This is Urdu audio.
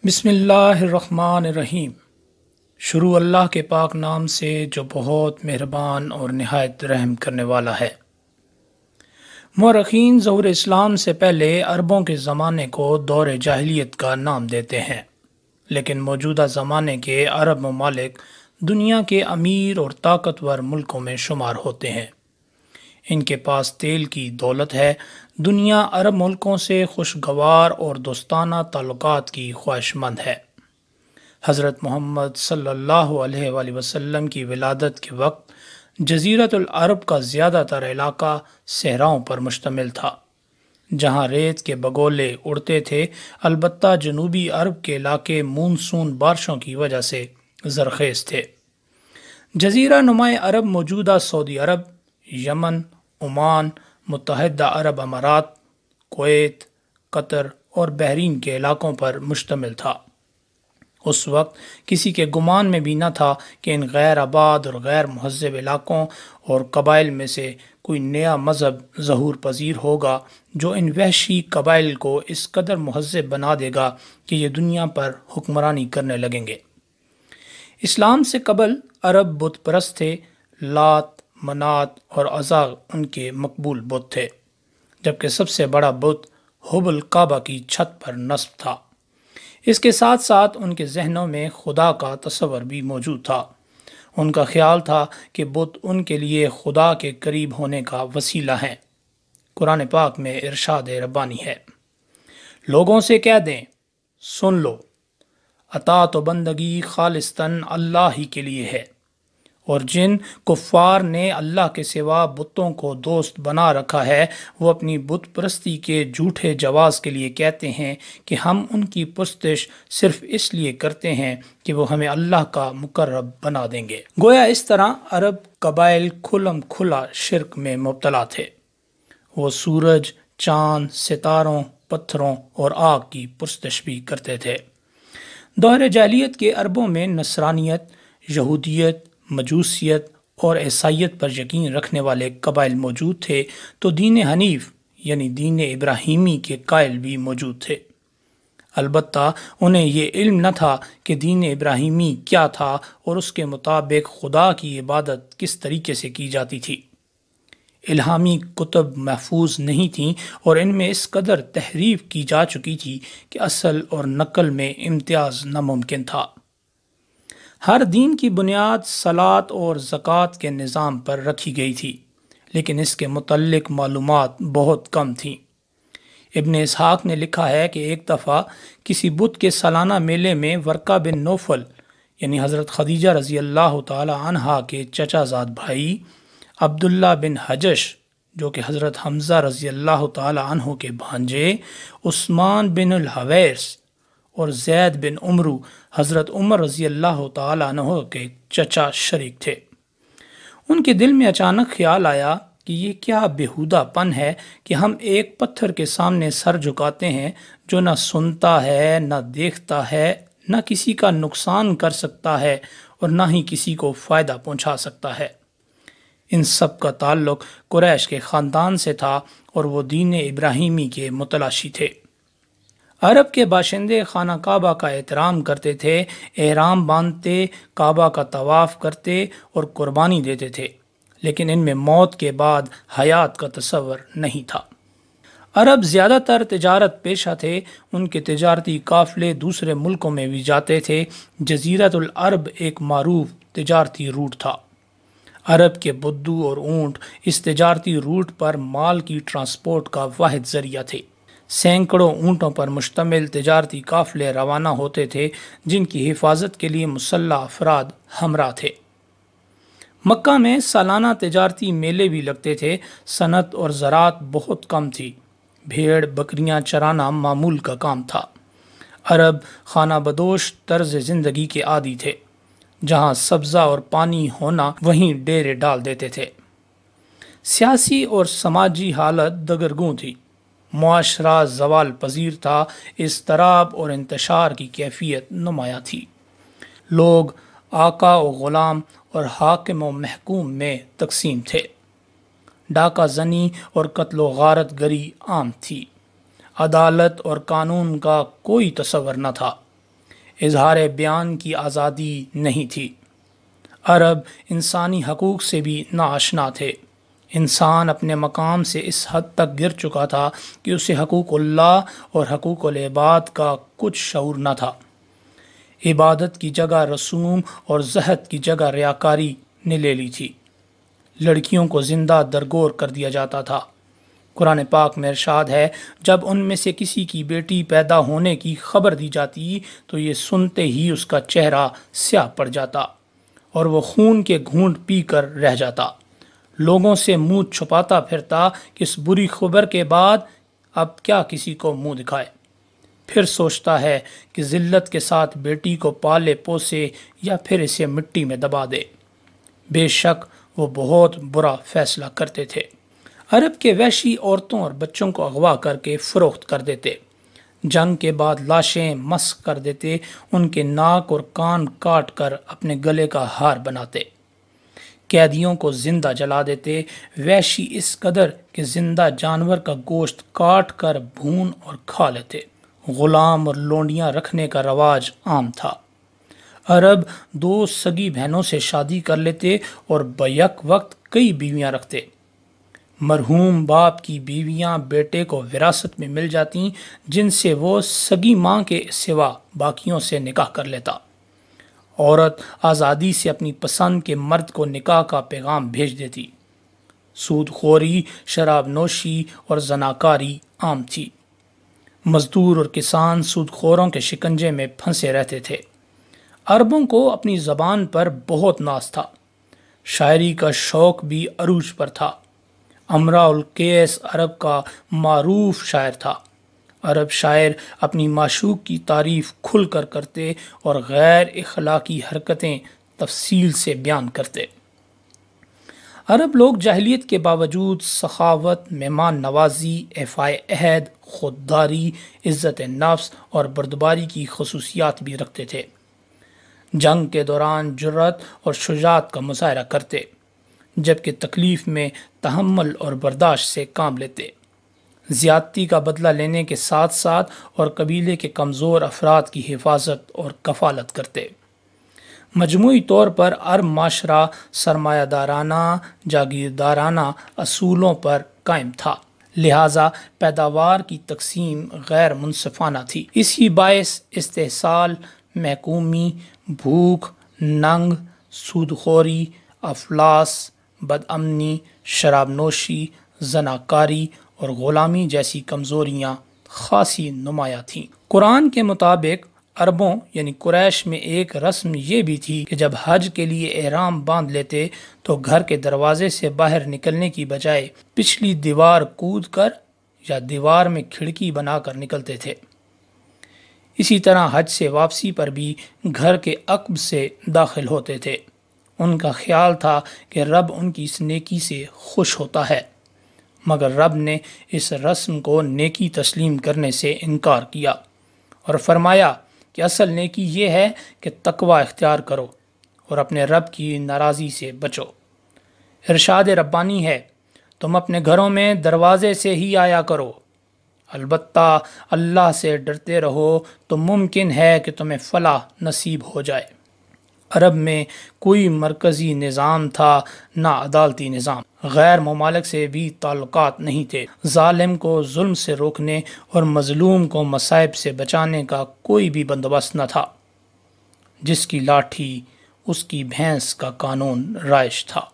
بسم اللہ الرحمن الرحیم۔ شروع اللہ کے پاک نام سے جو بہت مہربان اور نہایت رحم کرنے والا ہے۔ مورخین ظہور اسلام سے پہلے عربوں کے زمانے کو دور جاہلیت کا نام دیتے ہیں، لیکن موجودہ زمانے کے عرب ممالک دنیا کے امیر اور طاقتور ملکوں میں شمار ہوتے ہیں۔ ان کے پاس تیل کی دولت ہے۔ دنیا عرب ملکوں سے خوشگوار اور دوستانہ تعلقات کی خواہش مند ہے۔ حضرت محمد صلی اللہ علیہ وآلہ وسلم کی ولادت کے وقت جزیرۃ العرب کا زیادہ تر علاقہ صحراؤں پر مشتمل تھا، جہاں ریت کے بگولے اڑتے تھے۔ البتہ جنوبی عرب کے علاقے مونسون بارشوں کی وجہ سے زرخیز تھے۔ جزیرہ نمائے عرب موجودہ سعودی عرب، یمن، عمان، متحدہ عرب امارات، کویت، قطر اور بحرین کے علاقوں پر مشتمل تھا۔ اس وقت کسی کے گمان میں بھی نہ تھا کہ ان غیر آباد اور غیر مہذب علاقوں اور قبائل میں سے کوئی نیا مذہب ظہور پذیر ہوگا جو ان وحشی قبائل کو اس قدر مہذب بنا دے گا کہ یہ دنیا پر حکمرانی کرنے لگیں گے۔ اسلام سے قبل عرب بت پرست تھے۔ لات، منات اور عزا ان کے مقبول بت تھے، جبکہ سب سے بڑا بت حبل کعبہ کی چھت پر نصب تھا۔ اس کے ساتھ ساتھ ان کے ذہنوں میں خدا کا تصور بھی موجود تھا۔ ان کا خیال تھا کہ بت ان کے لیے خدا کے قریب ہونے کا وسیلہ ہیں۔ قرآن پاک میں ارشاد ربانی ہے، لوگوں سے کہہ دیں، سن لو، اطاعت و بندگی خالصتاً اللہ ہی کے لیے ہے، اور جن کفار نے اللہ کے سوا بتوں کو دوست بنا رکھا ہے وہ اپنی بت پرستی کے جھوٹے جواز کے لیے کہتے ہیں کہ ہم ان کی پرستش صرف اس لیے کرتے ہیں کہ وہ ہمیں اللہ کا مقرب بنا دیں گے۔ گویا اس طرح عرب قبائل کھلم کھلا شرک میں مبتلا تھے۔ وہ سورج، چاند، ستاروں، پتھروں اور آگ کی پرستش بھی کرتے تھے۔ دور جاہلیت کے عربوں میں نصرانیت، یہودیت، مجوسیت اور عیسائیت پر یقین رکھنے والے قبائل موجود تھے، تو دین حنیف یعنی دین ابراہیمی کے قائل بھی موجود تھے۔ البتہ انہیں یہ علم نہ تھا کہ دین ابراہیمی کیا تھا اور اس کے مطابق خدا کی عبادت کس طریقے سے کی جاتی تھی۔ الہامی کتب محفوظ نہیں تھیں اور ان میں اس قدر تحریف کی جا چکی تھی کہ اصل اور نقل میں امتیاز ناممکن تھا۔ ہر دین کی بنیاد صلاۃ اور زکوٰۃ کے نظام پر رکھی گئی تھی، لیکن اس کے متعلق معلومات بہت کم تھیں۔ ابن اسحاق نے لکھا ہے کہ ایک دفعہ کسی بت کے سالانہ میلے میں ورقہ بن نوفل یعنی حضرت خدیجہ رضی اللہ تعالی عنہا کے چچا زاد بھائی، عبداللہ بن حجش جو کہ حضرت حمزہ رضی اللہ تعالی عنہ کے بھانجے، عثمان بن الحویرث اور زید بن عمرو حضرت عمر رضی اللہ تعالی عنہ کے چچا شریک تھے۔ ان کے دل میں اچانک خیال آیا کہ یہ کیا بےہودہ پن ہے کہ ہم ایک پتھر کے سامنے سر جھکاتے ہیں جو نہ سنتا ہے، نہ دیکھتا ہے، نہ کسی کا نقصان کر سکتا ہے اور نہ ہی کسی کو فائدہ پہنچا سکتا ہے۔ ان سب کا تعلق قریش کے خاندان سے تھا اور وہ دین ابراہیمی کے متلاشی تھے۔ عرب کے باشندے خانہ کعبہ کا احترام کرتے تھے، احرام باندھتے، کعبہ کا طواف کرتے اور قربانی دیتے تھے، لیکن ان میں موت کے بعد حیات کا تصور نہیں تھا۔ عرب زیادہ تر تجارت پیشہ تھے۔ ان کے تجارتی قافلے دوسرے ملکوں میں بھی جاتے تھے۔ جزیرۃ العرب ایک معروف تجارتی روٹ تھا۔ عرب کے بدو اور اونٹ اس تجارتی روٹ پر مال کی ٹرانسپورٹ کا واحد ذریعہ تھے۔ سینکڑوں اونٹوں پر مشتمل تجارتی قافلے روانہ ہوتے تھے، جن کی حفاظت کے لیے مسلح افراد ہمراہ تھے۔ مکہ میں سالانہ تجارتی میلے بھی لگتے تھے۔ صنعت اور زراعت بہت کم تھی۔ بھیڑ بکریاں چرانا معمول کا کام تھا۔ عرب خانہ بدوش طرز زندگی کے عادی تھے۔ جہاں سبزہ اور پانی ہونا وہیں ڈیرے ڈال دیتے تھے۔ سیاسی اور سماجی حالت دگرگوں تھی۔ معاشرہ زوال پذیر تھا۔ اضطراب اور انتشار کی کیفیت نمایاں تھی۔ لوگ آقا و غلام اور حاکم و محکوم میں تقسیم تھے۔ ڈاکہ زنی اور قتل و غارت گری عام تھی۔ عدالت اور قانون کا کوئی تصور نہ تھا۔ اظہار بیان کی آزادی نہیں تھی۔ عرب انسانی حقوق سے بھی ناآشنا تھے۔ انسان اپنے مقام سے اس حد تک گر چکا تھا کہ اسے حقوق اللہ اور حقوق العباد کا کچھ شعور نہ تھا۔ عبادت کی جگہ رسوم اور زہد کی جگہ ریاکاری نے لے لی تھی۔ لڑکیوں کو زندہ درگور کر دیا جاتا تھا۔ قرآن پاک میں ارشاد ہے، جب ان میں سے کسی کی بیٹی پیدا ہونے کی خبر دی جاتی تو یہ سنتے ہی اس کا چہرہ سیاہ پڑ جاتا اور وہ خون کے گھونٹ پی کر رہ جاتا، لوگوں سے منہ چھپاتا پھرتا کہ اس بری خبر کے بعد اب کیا کسی کو منہ دکھائے۔ پھر سوچتا ہے کہ ذلت کے ساتھ بیٹی کو پالے پوسے یا پھر اسے مٹی میں دبا دے۔ بے شک وہ بہت برا فیصلہ کرتے تھے۔ عرب کے وحشی عورتوں اور بچوں کو اغوا کر کے فروخت کر دیتے، جنگ کے بعد لاشیں مسخ کر دیتے، ان کے ناک اور کان کاٹ کر اپنے گلے کا ہار بناتے، قیدیوں کو زندہ جلا دیتے، وحشی اس قدر کہ زندہ جانور کا گوشت کاٹ کر بھون اور کھا لیتے۔ غلام اور لونڈیاں رکھنے کا رواج عام تھا۔ عرب 2 سگی بہنوں سے شادی کر لیتے اور بیک وقت کئی بیویاں رکھتے۔ مرحوم باپ کی بیویاں بیٹے کو وراثت میں مل جاتیں، جن سے وہ سگی ماں کے سوا باقیوں سے نکاح کر لیتا۔ عورت آزادی سے اپنی پسند کے مرد کو نکاح کا پیغام بھیج دیتی۔ سود خوری، شراب نوشی اور زناکاری عام تھی۔ مزدور اور کسان سود خوروں کے شکنجے میں پھنسے رہتے تھے۔ عربوں کو اپنی زبان پر بہت ناز تھا۔ شاعری کا شوق بھی عروج پر تھا۔ امراء القیس عرب کا معروف شاعر تھا۔ عرب شاعر اپنی معشوق کی تعریف کھل کر کرتے اور غیر اخلاقی حرکتیں تفصیل سے بیان کرتے۔ عرب لوگ جاہلیت کے باوجود سخاوت، مہمان نوازی، ایفائے عہد، خودداری، عزت نفس اور بردباری کی خصوصیات بھی رکھتے تھے۔ جنگ کے دوران جرأت اور شجاعت کا مظاہرہ کرتے، جبکہ تکلیف میں تحمل اور برداشت سے کام لیتے۔ زیادتی کا بدلہ لینے کے ساتھ ساتھ اور قبیلے کے کمزور افراد کی حفاظت اور کفالت کرتے۔ مجموعی طور پر عرب معاشرہ سرمایہ دارانہ، جاگیردارانہ اصولوں پر قائم تھا، لہٰذا پیداوار کی تقسیم غیر منصفانہ تھی۔ اسی باعث استحصال، محکومی، بھوک، ننگ، سودخوری، افلاس، بدامنی، شراب نوشی، زناکاری اور غلامی جیسی کمزوریاں خاصی نمایاں تھیں۔ قرآن کے مطابق عربوں یعنی قریش میں ایک رسم یہ بھی تھی کہ جب حج کے لیے احرام باندھ لیتے تو گھر کے دروازے سے باہر نکلنے کی بجائے پچھلی دیوار کود کر یا دیوار میں کھڑکی بنا کر نکلتے تھے۔ اسی طرح حج سے واپسی پر بھی گھر کے عقب سے داخل ہوتے تھے۔ ان کا خیال تھا کہ رب ان کی اس نیکی سے خوش ہوتا ہے، مگر رب نے اس رسم کو نیکی تسلیم کرنے سے انکار کیا اور فرمایا کہ اصل نیکی یہ ہے کہ تقوی اختیار کرو اور اپنے رب کی ناراضی سے بچو۔ ارشاد ربانی ہے، تم اپنے گھروں میں دروازے سے ہی آیا کرو، البتہ اللہ سے ڈرتے رہو تو ممکن ہے کہ تمہیں فلاح نصیب ہو جائے۔ عرب میں کوئی مرکزی نظام تھا نہ عدالتی نظام، غیر ممالک سے بھی تعلقات نہیں تھے، ظالم کو ظلم سے روکنے اور مظلوم کو مصائب سے بچانے کا کوئی بھی بندوبست نہ تھا۔ جس کی لاٹھی اس کی بھینس کا قانون رائج تھا۔